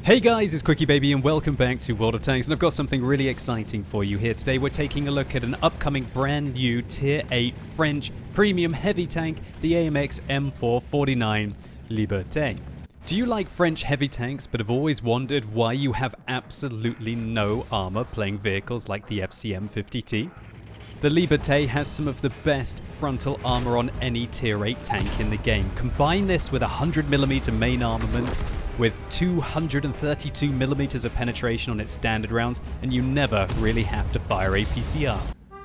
Hey guys, it's QuickyBaby and welcome back to World of Tanks, and I've got something really exciting for you here today. We're taking a look at an upcoming brand new Tier 8 French premium heavy tank, the AMX M4 49 Liberté. Do you like French heavy tanks but have always wondered why you have absolutely no armor playing vehicles like the FCM 50T? The Liberté has some of the best frontal armor on any Tier 8 tank in the game. Combine this with 100mm main armament, with 232mm of penetration on its standard rounds, and you never really have to fire APCR.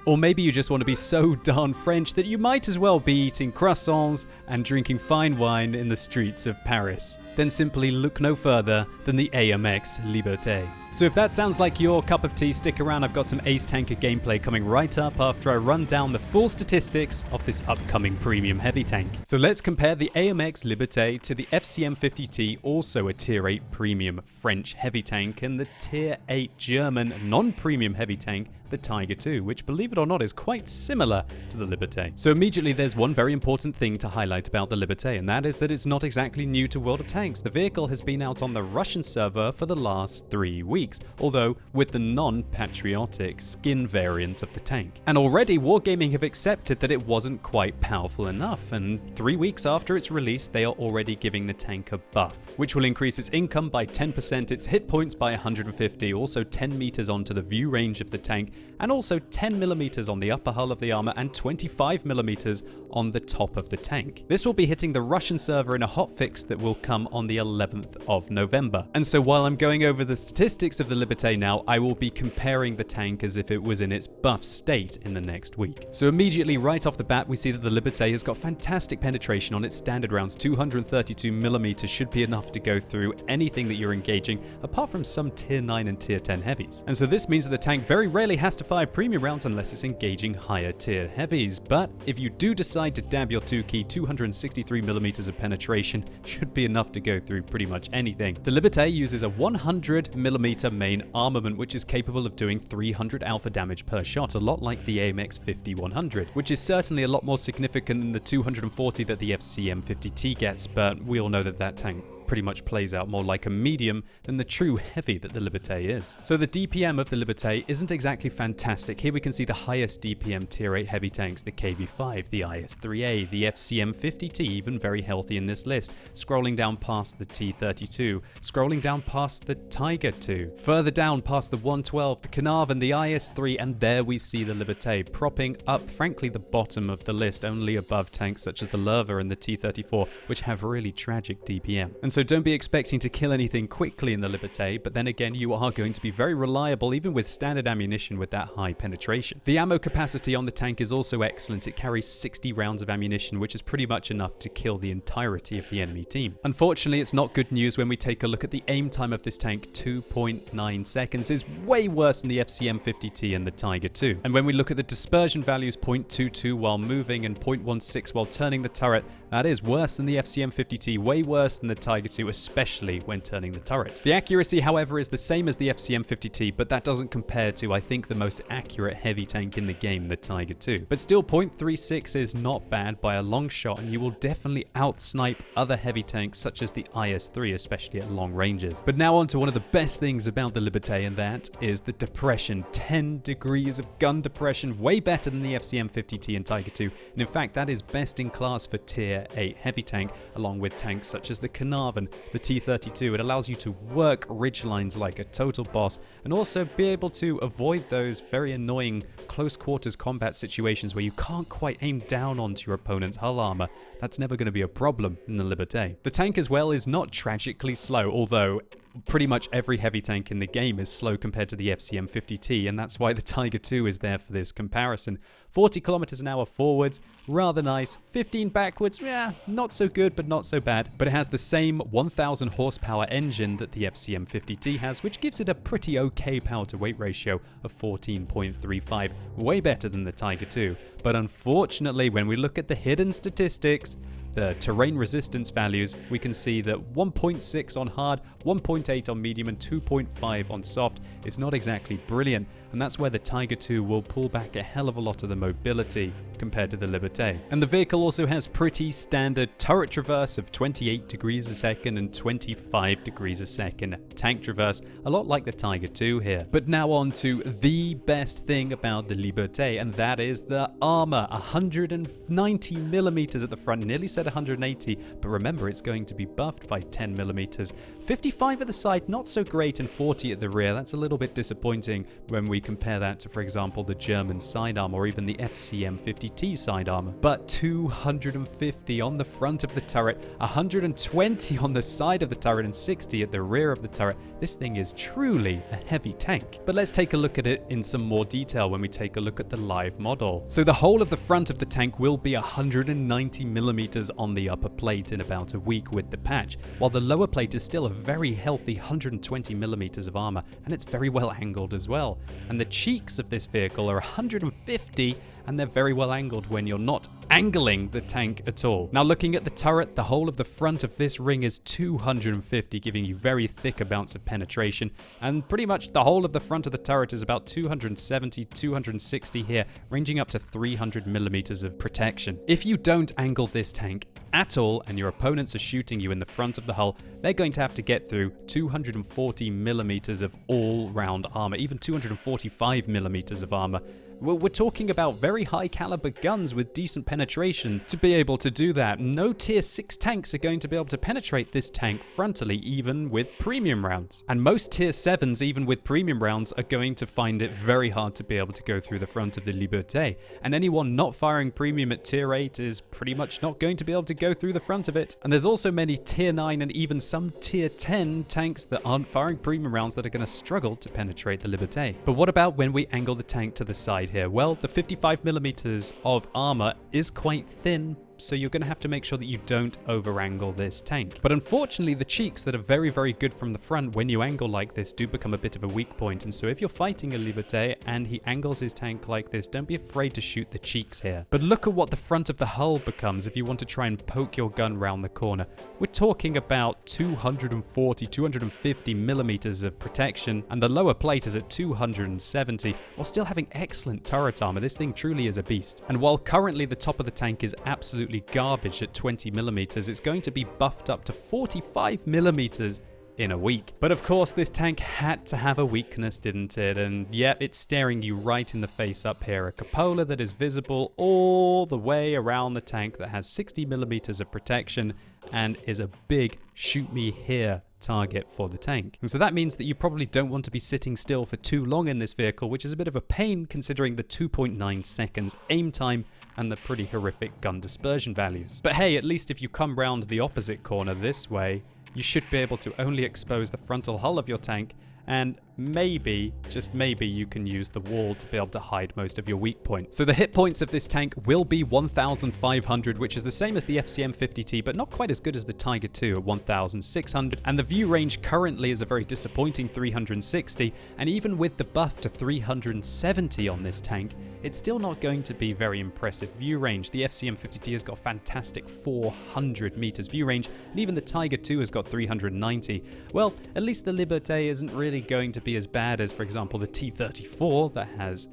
Or maybe you just want to be so darn French that you might as well be eating croissants and drinking fine wine in the streets of Paris. Then simply look no further than the AMX Liberté. So if that sounds like your cup of tea, stick around. I've got some Ace Tanker gameplay coming right up after I run down the full statistics of this upcoming premium heavy tank. So let's compare the AMX Liberté to the FCM 50T, also a Tier 8 premium French heavy tank, and the Tier 8 German non-premium heavy tank, the Tiger II, which, believe it or not, is quite similar to the Liberté. So immediately there's one very important thing to highlight about the Liberté, and that is that it's not exactly new to World of Tanks. The vehicle has been out on the Russian server for the last 3 weeks, although with the non-patriotic skin variant of the tank. And already Wargaming have accepted that it wasn't quite powerful enough, and 3 weeks after its release they are already giving the tank a buff, which will increase its income by 10%, its hit points by 150, also 10 meters onto the view range of the tank, and also 10mm on the upper hull of the armor and 25mm on the top of the tank. This will be hitting the Russian server in a hotfix that will come on the 11th of November. And so while I'm going over the statistics of the Liberté now, I will be comparing the tank as if it was in its buff state in the next week. So immediately right off the bat we see that the Liberté has got fantastic penetration on its standard rounds. 232mm should be enough to go through anything that you're engaging, apart from some Tier 9 and Tier 10 heavies. And so this means that the tank very rarely has to fire premium rounds unless it's engaging higher tier heavies. But if you do decide to dab your 2-key, 263mm of penetration should be enough to go through pretty much anything. The Liberté uses a 100mm main armament, which is capable of doing 300 alpha damage per shot, a lot like the AMX 50-100, which is certainly a lot more significant than the 240 that the FCM 50T gets, but we all know that that tank pretty much plays out more like a medium than the true heavy that the Liberté is. So the DPM of the Liberté isn't exactly fantastic. Here we can see the highest DPM Tier 8 heavy tanks, the KV-5, the IS-3A, the FCM 50T, even very healthy in this list, scrolling down past the T-32, scrolling down past the Tiger II, further down past the 112, the Carnarvon, the IS-3, and there we see the Liberté propping up, frankly, the bottom of the list, only above tanks such as the Lerva and the T-34, which have really tragic DPM. And so don't be expecting to kill anything quickly in the Liberté, but then again you are going to be very reliable even with standard ammunition with that high penetration. The ammo capacity on the tank is also excellent. It carries 60 rounds of ammunition, which is pretty much enough to kill the entirety of the enemy team. Unfortunately, it's not good news when we take a look at the aim time of this tank. 2.9 seconds is way worse than the FCM 50T and the Tiger II. And when we look at the dispersion values, 0.22 while moving and 0.16 while turning the turret, that is worse than the FCM 50T, way worse than the Tiger II, especially when turning the turret. The accuracy, however, is the same as the FCM 50T, but that doesn't compare to, I think, the most accurate heavy tank in the game, the Tiger II. But still, 0.36 is not bad by a long shot, and you will definitely outsnipe other heavy tanks such as the IS-3, especially at long ranges. But now on to one of the best things about the Liberté, and that is the depression. 10 degrees of gun depression, way better than the FCM 50T and Tiger II, and in fact that is best in class for Tier 8 heavy tank, along with tanks such as the Carnarvon, the T-32. It allows you to work ridge lines like a total boss, and also be able to avoid those very annoying close quarters combat situations where you can't quite aim down onto your opponent's hull armor. That's never going to be a problem in the Liberté. The tank as well is not tragically slow, although pretty much every heavy tank in the game is slow compared to the FCM 50T, and that's why the Tiger II is there for this comparison. 40 kilometers an hour forwards, rather nice. 15 backwards, yeah, not so good, but not so bad. But it has the same 1000 horsepower engine that the FCM 50T has, which gives it a pretty okay power to weight ratio of 14.35, way better than the Tiger II. But unfortunately, when we look at the hidden statistics, the terrain resistance values, we can see that 1.6 on hard, 1.8 on medium, and 2.5 on soft is not exactly brilliant, and that's where the Tiger II will pull back a hell of a lot of the mobility. compared to the Liberté. And the vehicle also has pretty standard turret traverse of 28 degrees a second and 25 degrees a second tank traverse, a lot like the Tiger II here. But now on to the best thing about the Liberté, and that is the armor. 190 millimeters at the front, nearly said 180, but remember it's going to be buffed by 10 millimeters. 55 at the side, not so great, and 40 at the rear. That's a little bit disappointing when we compare that to, for example, the German sidearm or even the FCM 50T sidearm. But 250 on the front of the turret, 120 on the side of the turret, and 60 at the rear of the turret. This thing is truly a heavy tank. But let's take a look at it in some more detail when we take a look at the live model. So the whole of the front of the tank will be 190 millimeters on the upper plate in about a week with the patch, while the lower plate is still a very healthy 120 millimeters of armor, and it's very well angled as well. And the cheeks of this vehicle are 150, and they're very well angled when you're not angling the tank at all. Now looking at the turret, the whole of the front of this ring is 250, giving you very thick amounts of penetration, and pretty much the whole of the front of the turret is about 270, 260 here, ranging up to 300 millimeters of protection. If you don't angle this tank at all and your opponents are shooting you in the front of the hull, they're going to have to get through 240 millimeters of all-round armor, even 245 millimeters of armor. We're talking about very high caliber guns with decent penetration to be able to do that. No tier 6 tanks are going to be able to penetrate this tank frontally, even with premium rounds. And most tier 7s, even with premium rounds, are going to find it very hard to be able to go through the front of the Liberté. And anyone not firing premium at tier 8 is pretty much not going to be able to go through the front of it. And there's also many tier 9 and even some tier 10 tanks that aren't firing premium rounds that are going to struggle to penetrate the Liberté. But what about when we angle the tank to the side here? Well, the 55 millimeters of armor is quite thin, so you're going to have to make sure that you don't over-angle this tank. But unfortunately, the cheeks that are very, very good from the front, when you angle like this, do become a bit of a weak point. And so if you're fighting a Liberté and he angles his tank like this, don't be afraid to shoot the cheeks here. But look at what the front of the hull becomes if you want to try and poke your gun round the corner. We're talking about 240, 250 millimeters of protection, and the lower plate is at 270, while still having excellent turret armor. This thing truly is a beast. And while currently the top of the tank is absolutely garbage at 20 millimeters, it's going to be buffed up to 45 millimeters in a week. But of course, this tank had to have a weakness, didn't it? And yet it's staring you right in the face up here. A cupola that is visible all the way around the tank that has 60 millimeters of protection and is a big shoot me here target for the tank. And so that means that you probably don't want to be sitting still for too long in this vehicle, which is a bit of a pain considering the 2.9 seconds aim time and the pretty horrific gun dispersion values. But hey, at least if you come round the opposite corner this way, you should be able to only expose the frontal hull of your tank, and maybe, just maybe, you can use the wall to be able to hide most of your weak points. So the hit points of this tank will be 1,500, which is the same as the FCM 50T, but not quite as good as the Tiger II at 1,600. And the view range currently is a very disappointing 360, and even with the buff to 370 on this tank, it's still not going to be very impressive view range. The FCM 50T has got fantastic 400 meters view range, and even the Tiger II has got 390. Well, at least the Liberté isn't really going to be as bad as, for example, the T-34 that has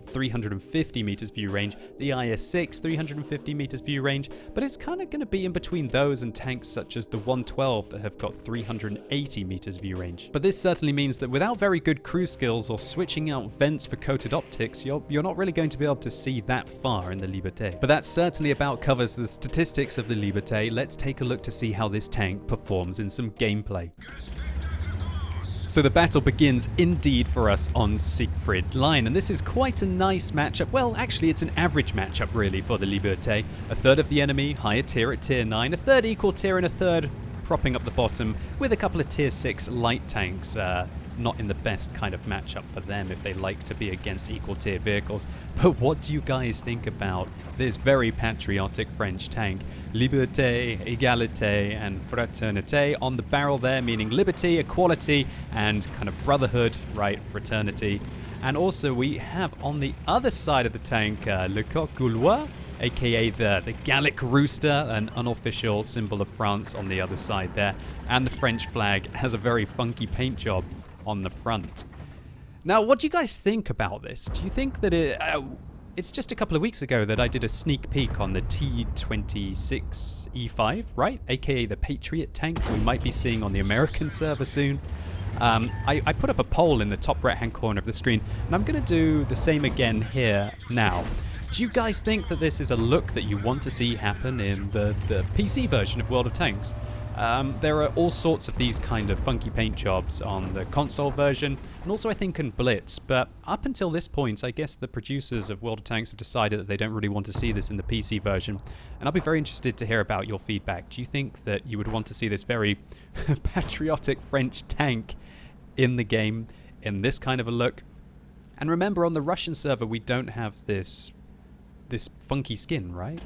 350 meters view range, the IS-6 350 meters view range, but it's kind of going to be in between those and tanks such as the 112 that have got 380 meters view range. But this certainly means that without very good cruise skills or switching out vents for coated optics, you're not really going to be able to see that far in the Liberté. But that certainly about covers the statistics of the Liberté. Let's take a look to see how this tank performs in some gameplay. So the battle begins indeed for us on Siegfried Line, and this is quite a nice matchup. Well, actually it's an average matchup really for the Liberté. A third of the enemy, higher tier at tier 9, a third equal tier, and a third propping up the bottom with a couple of tier 6 light tanks. Not in the best kind of matchup for them if they like to be against equal tier vehicles. But what do you guys think about this very patriotic French tank? Liberté, Égalité, and Fraternité on the barrel there, meaning liberty, equality, and kind of brotherhood, right, fraternity. And also we have on the other side of the tank, Le Coq Gaulois, aka the Gallic Rooster, an unofficial symbol of France on the other side there. And the French flag has a very funky paint job on the front. Now, what do you guys think about this? Do you think that it's just a couple of weeks ago that I did a sneak peek on the T26E5, right? AKA the Patriot tank we might be seeing on the American server soon. I put up a poll in the top right-hand corner of the screen, and I'm going to do the same again here now. Do you guys think that this is a look that you want to see happen in the PC version of World of Tanks? There are all sorts of these kind of funky paint jobs on the console version, and also I think in Blitz, but up until this point I guess the producers of World of Tanks have decided that they don't really want to see this in the PC version, and I'll be very interested to hear about your feedback. Do you think that you would want to see this very patriotic French tank in the game in this kind of a look? And remember, on the Russian server we don't have this funky skin, right?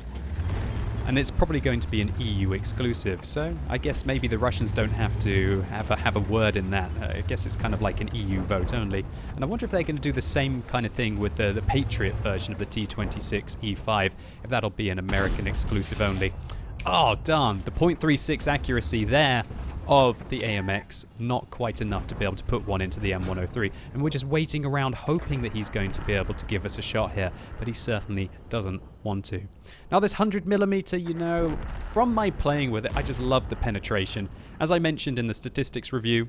And it's probably going to be an EU exclusive, so I guess maybe the Russians don't have to have a word in that. I guess it's kind of like an EU vote only. And I wonder if they're going to do the same kind of thing with the Patriot version of the T26E5, if that'll be an American exclusive only. Oh, darn, the .36 accuracy there of the AMX, not quite enough to be able to put one into the M103, and we're just waiting around hoping that he's going to be able to give us a shot here, but he certainly doesn't want to. Now this 100mm, you know, from my playing with it, I just love the penetration. As I mentioned in the statistics review,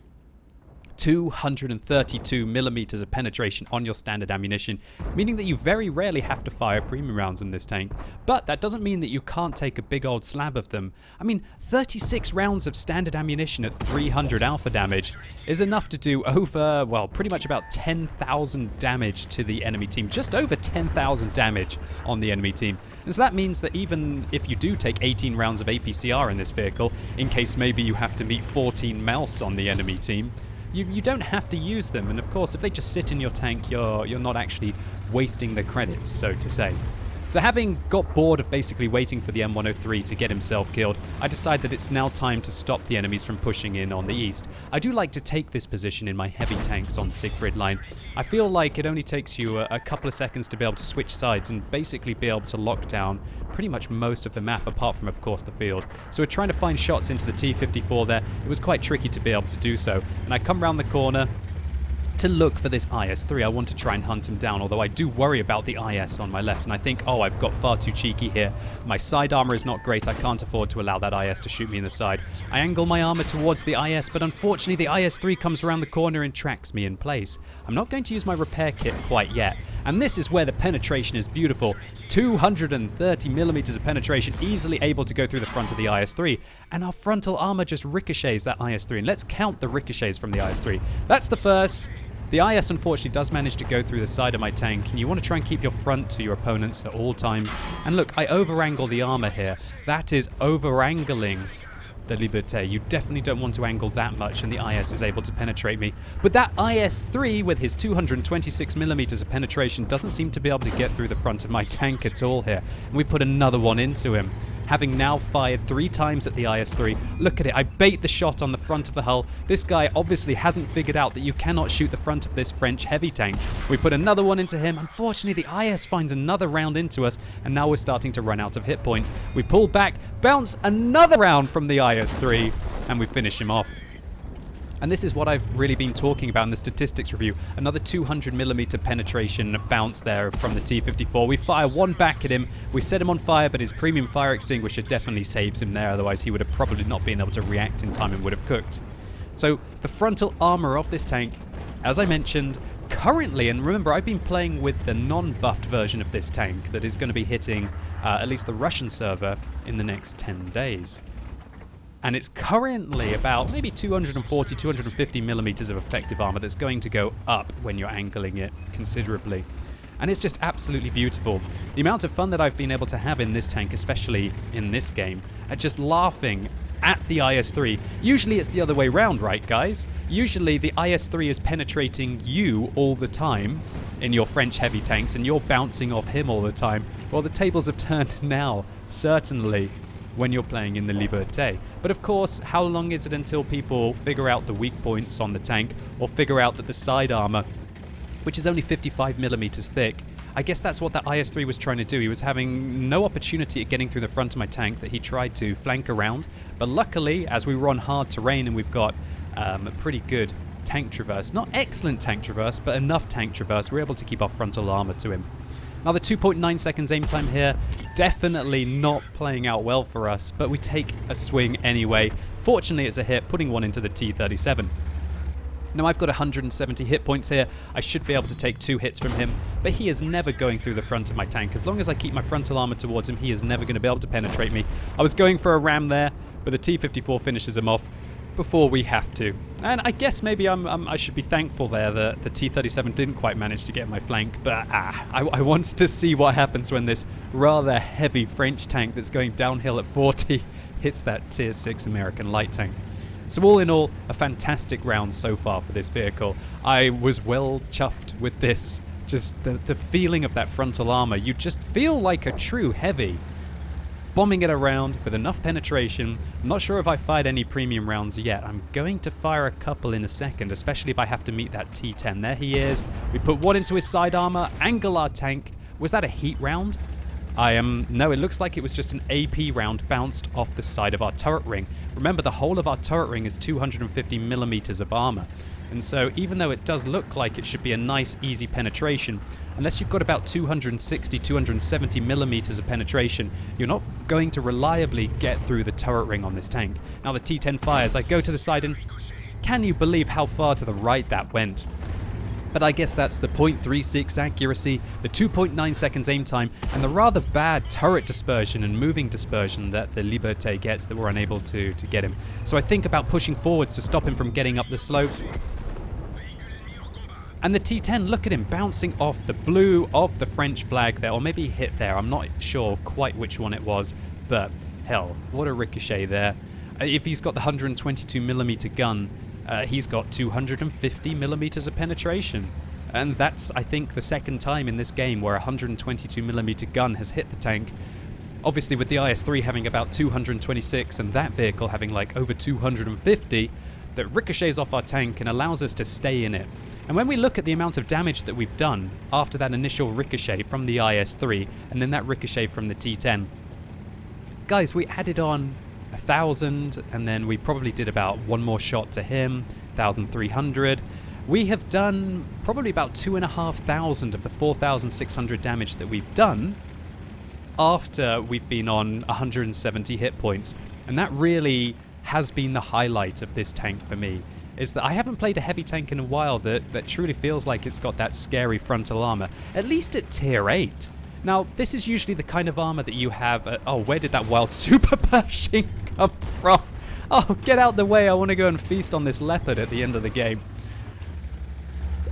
232mm of penetration on your standard ammunition, meaning that you very rarely have to fire premium rounds in this tank. But that doesn't mean that you can't take a big old slab of them. I mean, 36 rounds of standard ammunition at 300 alpha damage is enough to do over, well, pretty much about 10,000 damage to the enemy team. Just over 10,000 damage on the enemy team. And so that means that even if you do take 18 rounds of APCR in this vehicle, in case maybe you have to meet 14 mouse on the enemy team, you don't have to use them, and of course if they just sit in your tank, you're not actually wasting the credits, so to say. So having got bored of basically waiting for the M103 to get himself killed, I decide that it's now time to stop the enemies from pushing in on the east. I do like to take this position in my heavy tanks on Siegfried line. I feel like it only takes you a couple of seconds to be able to switch sides and basically be able to lock down pretty much most of the map, apart from of course the field. So we're trying to find shots into the T-54 there. It was quite tricky to be able to do so, and I come round the corner to look for this IS-3. I want to try and hunt him down, although I do worry about the IS on my left, and I think, oh, I've got far too cheeky here. My side armor is not great. I can't afford to allow that IS to shoot me in the side. I angle my armor towards the IS, but unfortunately the IS-3 comes around the corner and tracks me in place. I'm not going to use my repair kit quite yet, and this is where the penetration is beautiful. 230mm of penetration, easily able to go through the front of the IS-3, and our frontal armor just ricochets that IS-3, and let's count the ricochets from the IS-3. That's the first. The IS unfortunately does manage to go through the side of my tank, and you want to try and keep your front to your opponents at all times. And look, I over-angle the armor here. That is over-angling the Liberté. You definitely don't want to angle that much, and the IS is able to penetrate me. But that IS-3 with his 226mm of penetration doesn't seem to be able to get through the front of my tank at all here. And we put another one into him. Having now fired 3 times at the IS-3. Look at it, I bait the shot on the front of the hull. This guy obviously hasn't figured out that you cannot shoot the front of this French heavy tank. We put another one into him. Unfortunately, the IS finds another round into us, and now we're starting to run out of hit points. We pull back, bounce another round from the IS-3, and we finish him off. And this is what I've really been talking about in the statistics review. Another 200mm penetration bounce there from the T-54. We fire one back at him. We set him on fire, but his premium fire extinguisher definitely saves him there. Otherwise, he would have probably not been able to react in time and would have cooked. So the frontal armor of this tank, as I mentioned, currently, and remember, I've been playing with the non-buffed version of this tank that is going to be hitting at least the Russian server in the next 10 days. And it's currently about maybe 240, 250mm of effective armor that's going to go up when you're angling it considerably. And it's just absolutely beautiful. The amount of fun that I've been able to have in this tank, especially in this game, at just laughing at the IS-3. Usually it's the other way round, right guys? Usually the IS-3 is penetrating you all the time in your French heavy tanks, and you're bouncing off him all the time. Well, the tables have turned now, certainly, when you're playing in the Liberté. But of course, how long is it until people figure out the weak points on the tank, or figure out that the side armor, which is only 55mm thick, I guess that's what that IS-3 was trying to do. He was having no opportunity at getting through the front of my tank that he tried to flank around. But luckily, as we were on hard terrain and we've got a pretty good tank traverse, not excellent tank traverse, but enough tank traverse, we're able to keep our frontal armor to him. Now the 2.9 seconds aim time here, definitely not playing out well for us, but we take a swing anyway. Fortunately it's a hit, putting one into the T-37. Now I've got 170 hit points here. I should be able to take 2 hits from him, but he is never going through the front of my tank. As long as I keep my frontal armor towards him, he is never going to be able to penetrate me. I was going for a ram there, but the T-54 finishes him off before we have to. And I guess maybe I should be thankful there that the T-37 didn't quite manage to get my flank, but I wanted to see what happens when this rather heavy French tank that's going downhill at 40 hits that Tier 6 American light tank. So all in all, a fantastic round so far for this vehicle. I was well chuffed with this. Just the feeling of that frontal armor. You just feel like a true heavy. Bombing it around with enough penetration. I'm not sure if I fired any premium rounds yet. I'm going to fire a couple in a second, especially if I have to meet that T-10. There he is. We put one into his side armor, angle our tank. Was that a heat round? No, it looks like it was just an AP round bounced off the side of our turret ring. Remember, the whole of our turret ring is 250 millimeters of armor. And so even though it does look like it should be a nice, easy penetration, unless you've got about 260, 270 millimeters of penetration, you're not going to reliably get through the turret ring on this tank. Now the T-10 fires. I go to the side and can you believe how far to the right that went? But I guess that's the .36 accuracy, the 2.9 seconds aim time, and the rather bad turret dispersion and moving dispersion that the Liberté gets that we're unable to get him. So I think about pushing forwards to stop him from getting up the slope. And the T-10, look at him bouncing off the blue of the French flag there, or maybe hit there. I'm not sure quite which one it was, but hell, what a ricochet there. If he's got the 122 millimeter gun, he's got 250 millimeters of penetration. And that's, I think, the second time in this game where a 122 millimeter gun has hit the tank. Obviously with the IS-3 having about 226 and that vehicle having like over 250, that ricochets off our tank and allows us to stay in it. And when we look at the amount of damage that we've done after that initial ricochet from the IS-3 and then that ricochet from the T-10, guys, we added on 1,000 and then we probably did about one more shot to him, 1,300. We have done probably about 2,500 of the 4,600 damage that we've done after we've been on 170 hit points. And that really has been the highlight of this tank for me, is that I haven't played a heavy tank in a while that truly feels like it's got that scary frontal armor, at least at tier 8. Now, this is usually the kind of armor that you have at, oh, where did that wild super Pershing come from? Oh, get out the way, I want to go and feast on this leopard at the end of the game.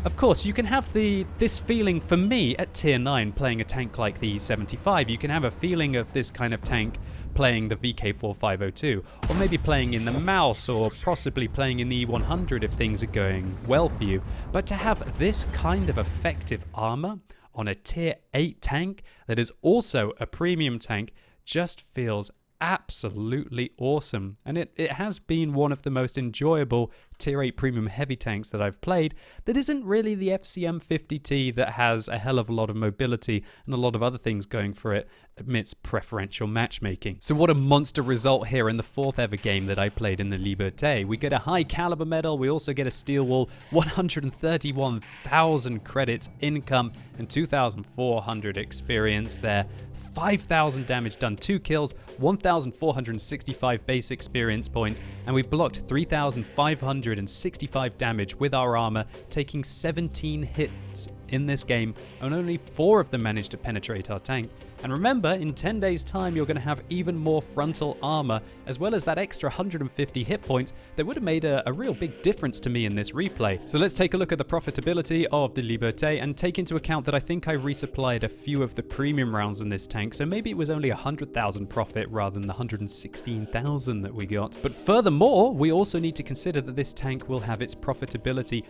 Of course, you can have this feeling, for me, at tier 9, playing a tank like the 75, you can have a feeling of this kind of tank playing the VK4502, or maybe playing in the Mouse, or possibly playing in the E100 if things are going well for you. But to have this kind of effective armor on a tier 8 tank that is also a premium tank just feels absolutely awesome. And it has been one of the most enjoyable tier 8 premium heavy tanks that I've played that isn't really the FCM 50T that has a hell of a lot of mobility and a lot of other things going for it amidst preferential matchmaking. So what a monster result here in the 4th ever game that I played in the Liberté. We get a high caliber medal, we also get a steel wall, 131,000 credits income and 2,400 experience there. 5,000 damage done, 2 kills, 1,465 base experience points, and we blocked 3,565 damage with our armor, taking 17 hits in this game, and only 4 of them managed to penetrate our tank. And remember, in 10 days time you're going to have even more frontal armor, as well as that extra 150 hit points that would have made a real big difference to me in this replay. So let's take a look at the profitability of the Liberté and take into account that I think I resupplied a few of the premium rounds in this tank, so maybe it was only 100,000 profit rather than the 116,000 that we got. But furthermore, we also need to consider that this tank will have its profitability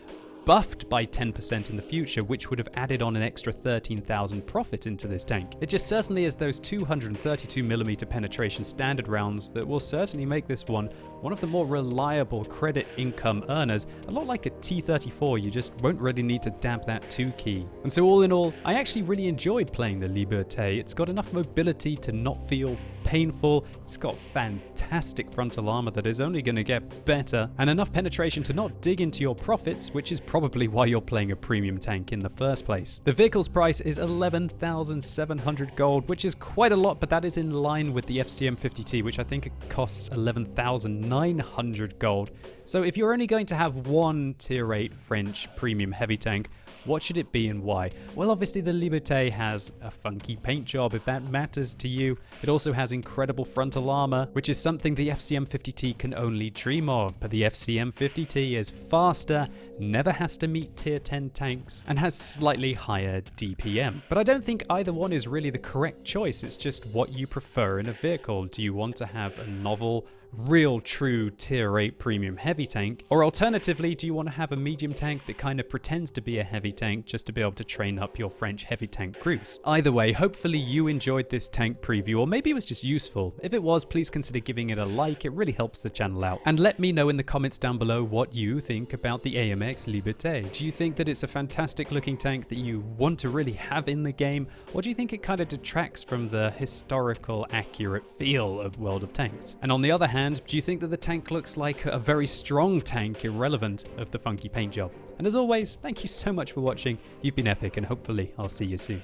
buffed by 10% in the future, which would have added on an extra 13,000 profit into this tank. It just certainly is those 232mm penetration standard rounds that will certainly make this one of the more reliable credit income earners. A lot like a T-34, you just won't really need to dab that 2 key. And so all in all, I actually really enjoyed playing the Liberté. It's got enough mobility to not feel painful, it's got fantastic frontal armor that is only going to get better, and enough penetration to not dig into your profits, which is probably why you're playing a premium tank in the first place. The vehicle's price is 11,700 gold, which is quite a lot, but that is in line with the FCM 50T, which I think it costs 11,900 gold. So if you're only going to have one tier 8 French premium heavy tank, what should it be and why? Well, obviously the Liberté has a funky paint job if that matters to you. It also has incredible frontal armor, which is something the FCM 50T can only dream of, but the FCM 50T is faster, never has to meet tier 10 tanks, and has slightly higher DPM. But I don't think either one is really the correct choice, it's just what you prefer in a vehicle. Do you want to have a novel, real true tier 8 premium heavy tank, or alternatively do you want to have a medium tank that kind of pretends to be a heavy tank just to be able to train up your French heavy tank crews? Either way, hopefully you enjoyed this tank preview, or maybe it was just useful. If it was, please consider giving it a like, it really helps the channel out. And let me know in the comments down below what you think about the AMX Liberté. Do you think that it's a fantastic looking tank that you want to really have in the game, or do you think it kind of detracts from the historical accurate feel of World of Tanks? And on the other hand, do you think that the tank looks like a very strong tank irrelevant of the funky paint job? And as always, thank you so much for watching. You've been epic, and hopefully I'll see you soon.